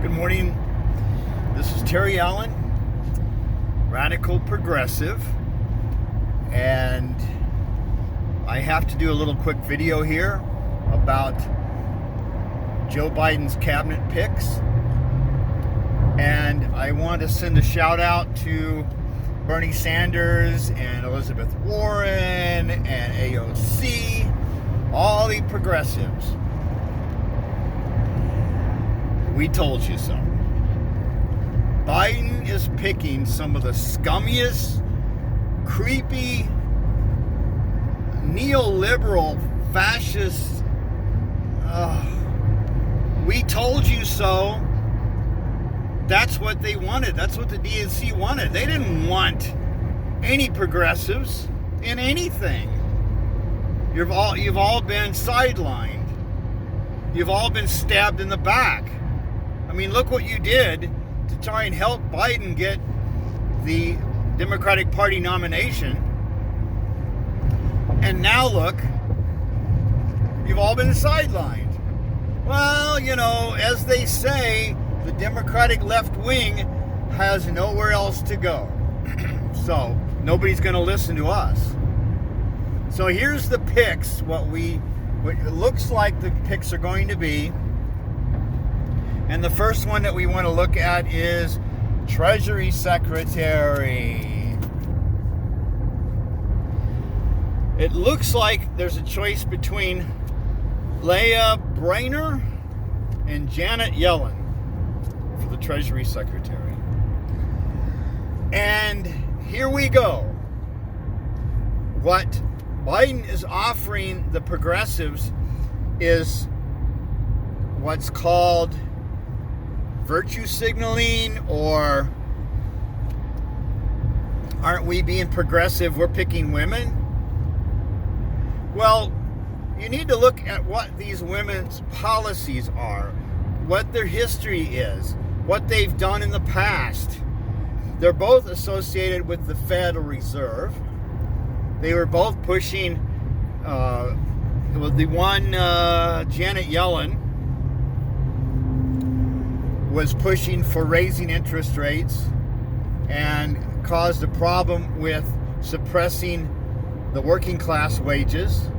Good morning. This is Terry Allen, Radical Progressive, and I have to do a little quick video here about Joe Biden's cabinet picks. And I want to send a shout out to Bernie Sanders and Elizabeth Warren and AOC, all the progressives. We told you so. Biden is picking some of the scummiest, creepy, neoliberal, fascist. We told you so. That's what they wanted. That's what the DNC wanted. They didn't want any progressives in anything. You've all been sidelined. You've all been stabbed in the back. I mean, look what you did to try and help Biden get the Democratic Party nomination. And now look, you've all been sidelined. Well, you know, as they say, the Democratic left wing has nowhere else to go. So nobody's going to listen to us. So here's the picks, what it looks like the picks are going to be. And the first one that we want to look at is Treasury Secretary. It looks like there's a choice between Leah Brainer and Janet Yellen for the Treasury Secretary. And here we go. What Biden is offering the progressives is what's called virtue signaling, or aren't we being progressive? We're picking women. Well, you need to look at what these women's policies are, what their history is, what they've done in the past. They're both associated with the Federal Reserve. They were both pushing, the one, Janet Yellen, was pushing for raising interest rates and caused a problem with suppressing the working class wages.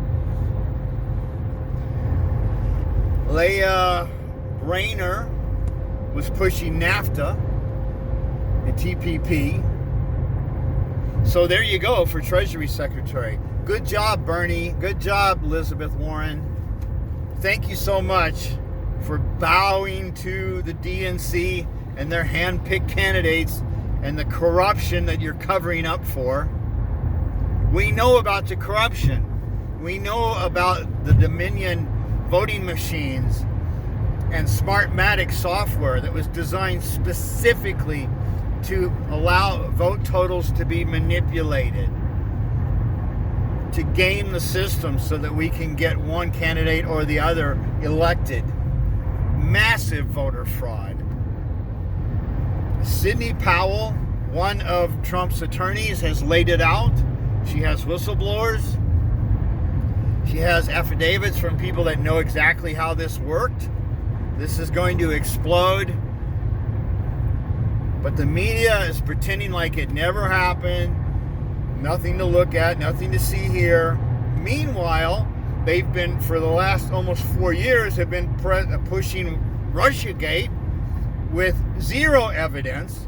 Leah Brainer was pushing NAFTA and TPP. So there you go for Treasury Secretary. Good job, Bernie. Good job, Elizabeth Warren. Thank you so much for bowing to the DNC and their hand-picked candidates and the corruption that you're covering up for. We know about the corruption. We know about the Dominion voting machines and Smartmatic software that was designed specifically to allow vote totals to be manipulated, to game the system so that we can get one candidate or the other elected. Massive voter fraud. Sidney Powell, one of Trump's attorneys, has laid it out. She has whistleblowers. She has affidavits from people that know exactly how this worked. This is going to explode. But the media is pretending like it never happened. Nothing to look at, nothing to see here. Meanwhile, they've been, for the last almost 4 years, have been pushing Russiagate with zero evidence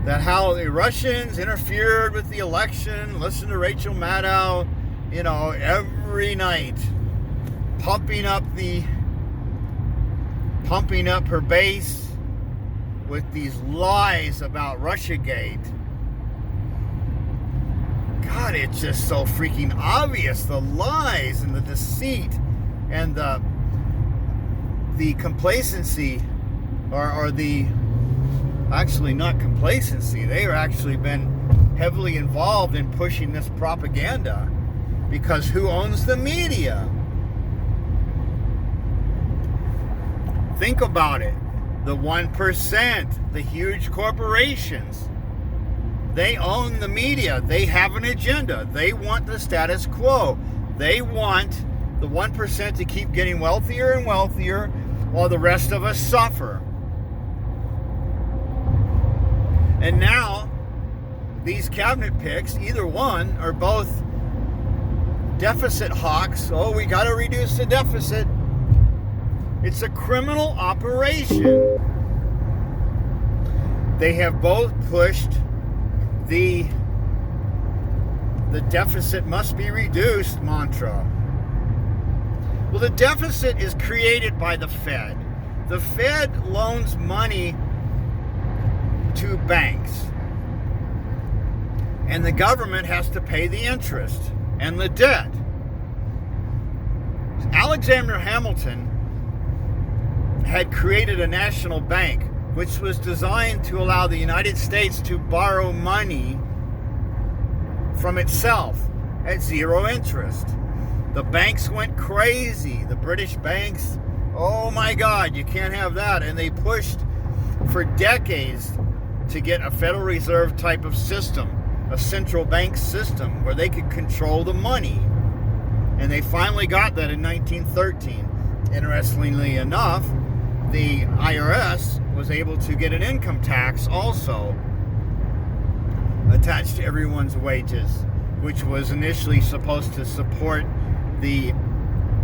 that how the Russians interfered with the election. Listen to Rachel Maddow, every night, pumping up her base with these lies about Russiagate. God, it's just so freaking obvious, the lies and the deceit and the complacency, or the, actually not complacency, they've actually been heavily involved in pushing this propaganda, because who owns the media? Think about it. The 1%, the huge corporations, they own the media. They have an agenda. They want the status quo. They want the the 1% to keep getting wealthier and wealthier while the rest of us suffer. And now, these cabinet picks, either one or both deficit hawks. Oh, we got to reduce the deficit. It's a criminal operation. They have both pushed the deficit must be reduced mantra. Well, the deficit is created by the Fed. The Fed loans money to banks, and the government has to pay the interest and the debt. Alexander Hamilton had created a national bank which was designed to allow the United States to borrow money from itself at zero interest. The banks went crazy. The British banks, oh my God, you can't have that. And they pushed for decades to get a Federal Reserve type of system, a central bank system where they could control the money. And they finally got that in 1913. Interestingly enough, the IRS was able to get an income tax also attached to everyone's wages, which was initially supposed to support the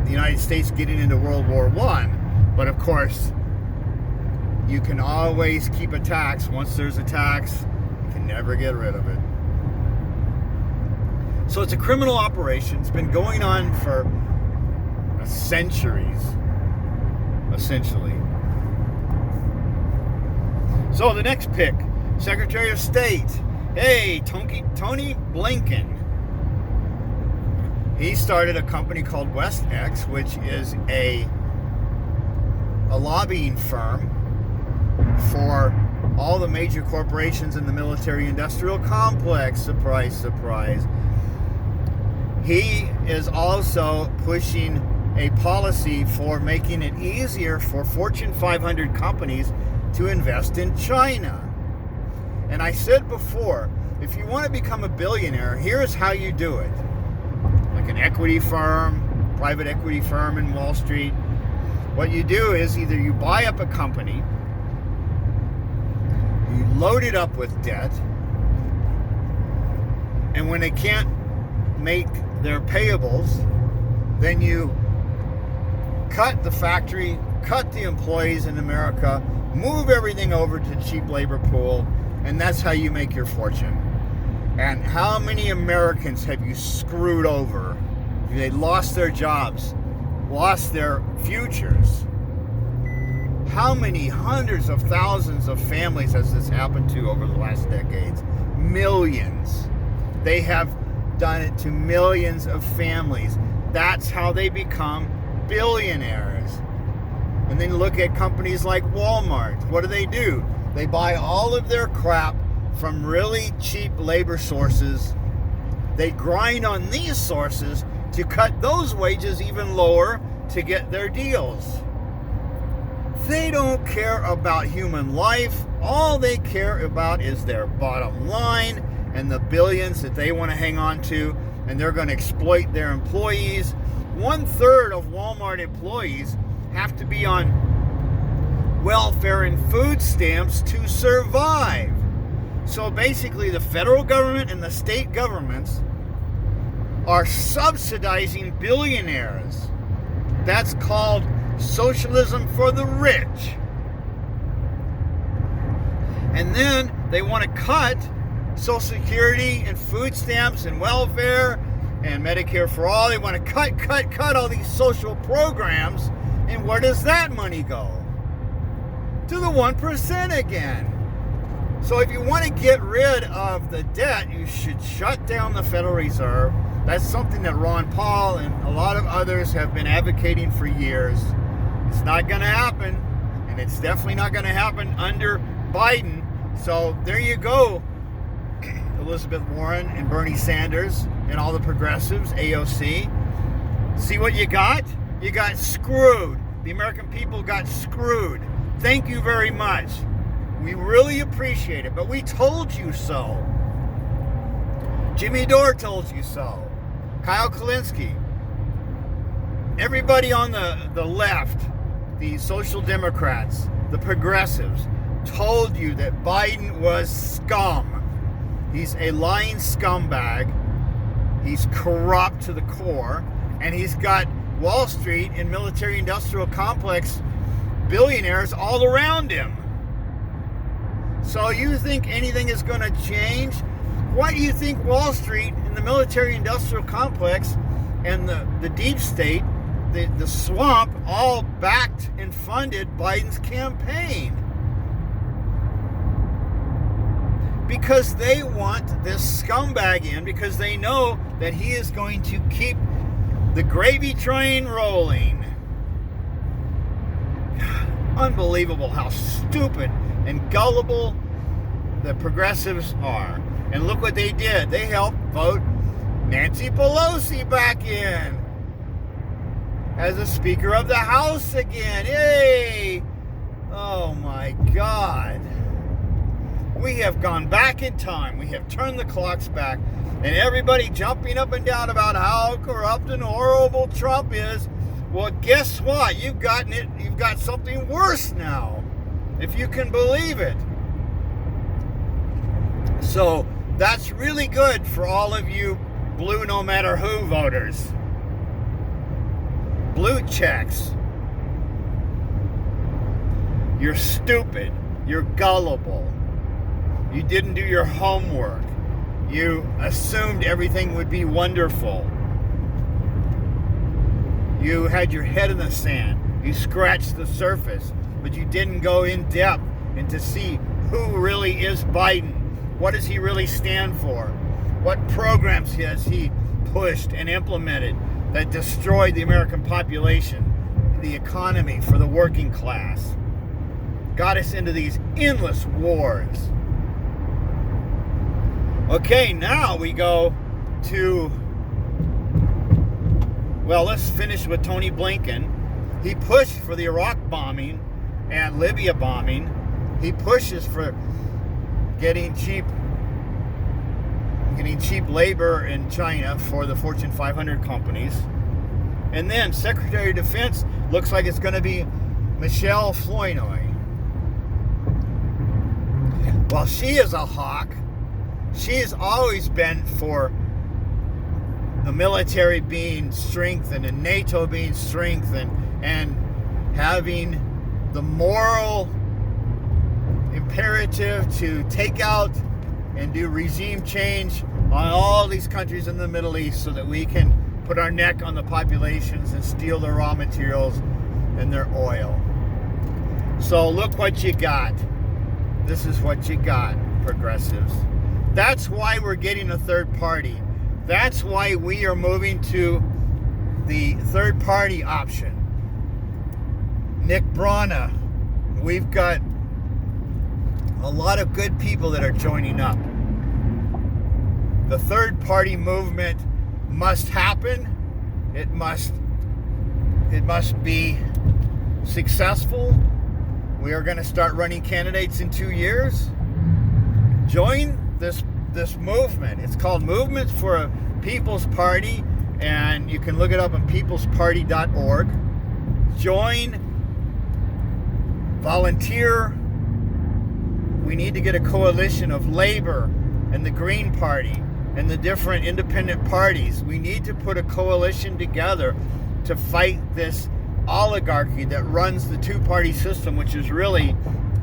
United States getting into World War I. But of course, you can always keep a tax. Once there's a tax, you can never get rid of it. So it's a criminal operation. It's been going on for centuries, essentially. So the next pick, Secretary of State. Hey, Tony Blinken. He started a company called WestX, which is a lobbying firm for all the major corporations in the military-industrial complex. Surprise, surprise. He is also pushing a policy for making it easier for Fortune 500 companies to invest in China. And I said before, if you want to become a billionaire, here's how you do it. Like an equity firm, private equity firm in Wall Street. What you do is either you buy up a company, you load it up with debt, and when they can't make their payables, then you cut the factory, cut the employees in America, move everything over to cheap labor pool, and that's how you make your fortune. And how many Americans have you screwed over? They lost their jobs, lost their futures. How many hundreds of thousands of families has this happened to over the last decades? Millions. They have done it to millions of families. That's how they become billionaires. And then look at companies like Walmart. What do? They buy all of their crap from really cheap labor sources. They grind on these sources to cut those wages even lower to get their deals. They don't care about human life. All they care about is their bottom line and the billions that they want to hang on to, and they're going to exploit their employees. 1/3 of Walmart employees have to be on welfare and food stamps to survive. So basically the federal government and the state governments are subsidizing billionaires. That's called socialism for the rich. And then they want to cut Social Security and food stamps and welfare and Medicare for all. They want to cut all these social programs. And where does that money go? To the 1% again. So if you want to get rid of the debt, you should shut down the Federal Reserve. That's something that Ron Paul and a lot of others have been advocating for years. It's not going to happen, and it's definitely not going to happen under Biden. So there you go, Elizabeth Warren and Bernie Sanders and all the progressives, AOC. See what you got? You got screwed. The American people got screwed. Thank you very much. We really appreciate it, but we told you so. Jimmy Dore told you so. Kyle Kulinski. everybody on the left, the social democrats, the progressives, told you that Biden was scum. He's a lying scumbag. He's corrupt to the core. And he's got Wall Street and military-industrial complex billionaires all around him. So you think anything is going to change? Why do you think Wall Street and the military-industrial complex and the deep state, the swamp, all backed and funded Biden's campaign? Because they want this scumbag in, because they know that he is going to keep the gravy train rolling. Unbelievable how stupid and gullible the progressives are. And look what they did. They helped vote Nancy Pelosi back in as a Speaker of the House again. Yay! Oh my God. We have gone back in time. We have turned the clocks back. And everybody jumping up and down about how corrupt and horrible Trump is. Well, guess what? You've got something worse now, if you can believe it. So that's really good for all of you blue no matter who voters. Blue checks. You're stupid. You're gullible. You didn't do your homework. You assumed everything would be wonderful. You had your head in the sand. You scratched the surface, but you didn't go in depth and to see who really is Biden. What does he really stand for? What programs has he pushed and implemented that destroyed the American population, the economy for the working class, got us into these endless wars? Okay, now we go to, well, let's finish with Tony Blinken. He pushed for the Iraq bombing and Libya bombing. He pushes for getting cheap labor in China for the Fortune 500 companies. And then Secretary of Defense looks like it's going to be Michelle Flournoy. Well, she is a hawk. She has always been for the military being strengthened and NATO being strengthened and having the moral imperative to take out and do regime change on all these countries in the Middle East so that we can put our neck on the populations and steal their raw materials and their oil. So look what you got. This is what you got, progressives. That's why we're getting a third party. That's why we are moving to the third party option. Nick Brana. We've got a lot of good people that are joining up. The third party movement must happen. It must be successful. We are going to start running candidates in 2 years. Join this movement. It's called Movement for a People's Party, and you can look it up on peoplesparty.org. Join, volunteer. We need to get a coalition of Labor and the Green Party and the different independent parties. We need to put a coalition together to fight this oligarchy that runs the two-party system, which is really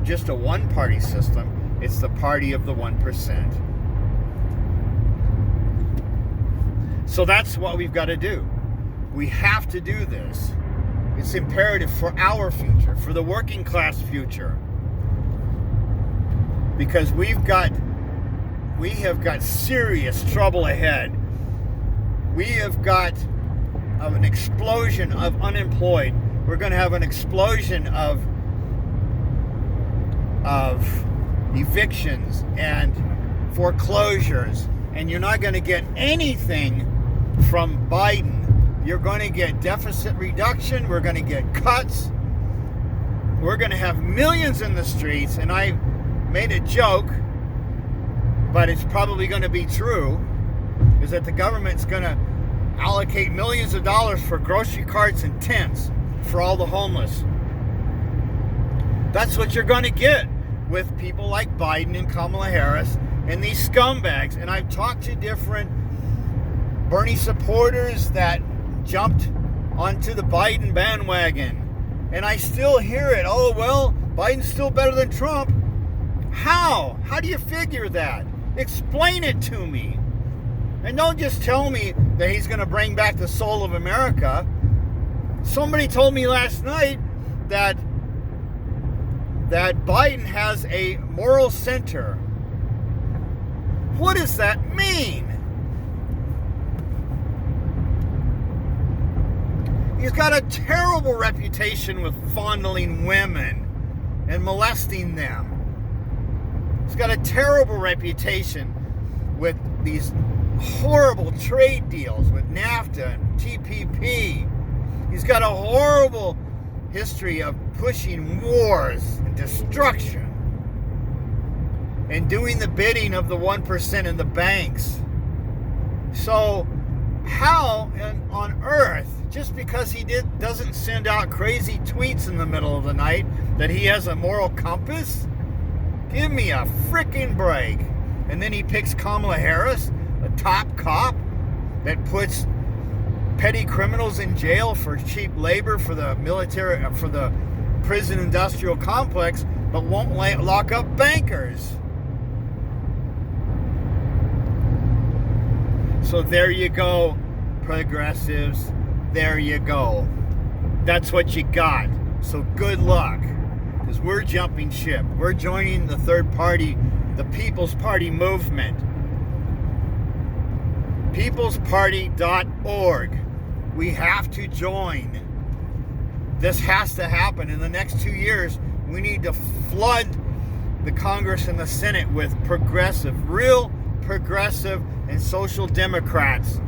just a one-party system. It's the party of the 1%. So that's what we've got to do. We have to do this. It's imperative for our future, for the working class future. Because we have got serious trouble ahead. We have got an explosion of unemployed. We're going to have an explosion of evictions and foreclosures, and you're not going to get anything from Biden. You're going to get deficit reduction. We're going to get cuts. We're going to have millions in the streets, and I made a joke, but it's probably going to be true, is that the government's going to allocate millions of dollars for grocery carts and tents for all the homeless. That's what you're going to get with people like Biden and Kamala Harris and these scumbags. And I've talked to different Bernie supporters that jumped onto the Biden bandwagon. And I still hear it. Oh, well, Biden's still better than Trump. How? How do you figure that? Explain it to me. And don't just tell me that he's going to bring back the soul of America. Somebody told me last night that Biden has a moral center. What does that mean? He's got a terrible reputation with fondling women and molesting them. He's got a terrible reputation with these horrible trade deals with NAFTA and TPP. He's got a horrible history of pushing wars and destruction and doing the bidding of the 1% in the banks. So how on earth, just because he doesn't send out crazy tweets in the middle of the night, that he has a moral compass? Give me a freaking break. And then he picks Kamala Harris, a top cop that puts petty criminals in jail for cheap labor for the military, for the prison industrial complex, but won't lock up bankers. So there you go, progressives. There you go. That's what you got. So good luck, because we're jumping ship. We're joining the third party, the People's Party movement. peoplesparty.org. We have to join. This has to happen. In the next 2 years, we need to flood the Congress and the Senate with progressive, real progressive and social Democrats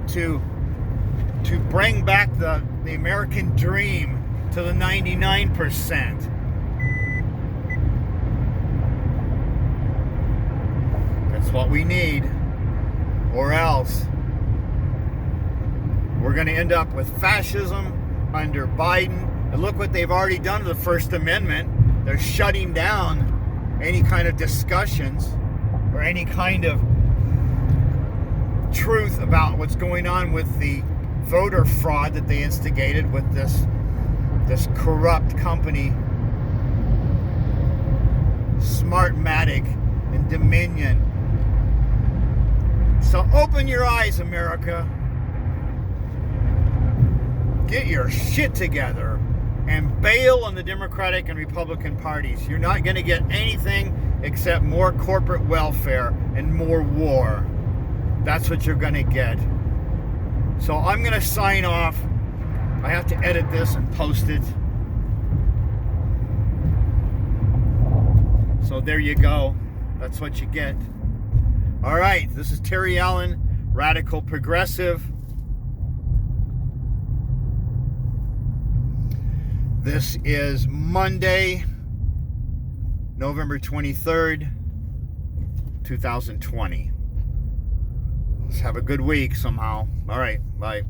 to bring back the American dream to the 99%. That's what we need. Or else we're going to end up with fascism under Biden. And look what they've already done to the First Amendment. They're shutting down any kind of discussions or any kind of truth about what's going on with the voter fraud that they instigated with this corrupt company, Smartmatic and Dominion. So open your eyes, America. Get your shit together and bail on the Democratic and Republican parties. You're not going to get anything except more corporate welfare and more war. That's what you're going to get. So I'm going to sign off. I have to edit this and post it. So there you go. That's what you get. All right. This is Terry Allen, Radical Progressive. This is Monday, November 23rd, 2020. Let's have a good week somehow. All right. Bye.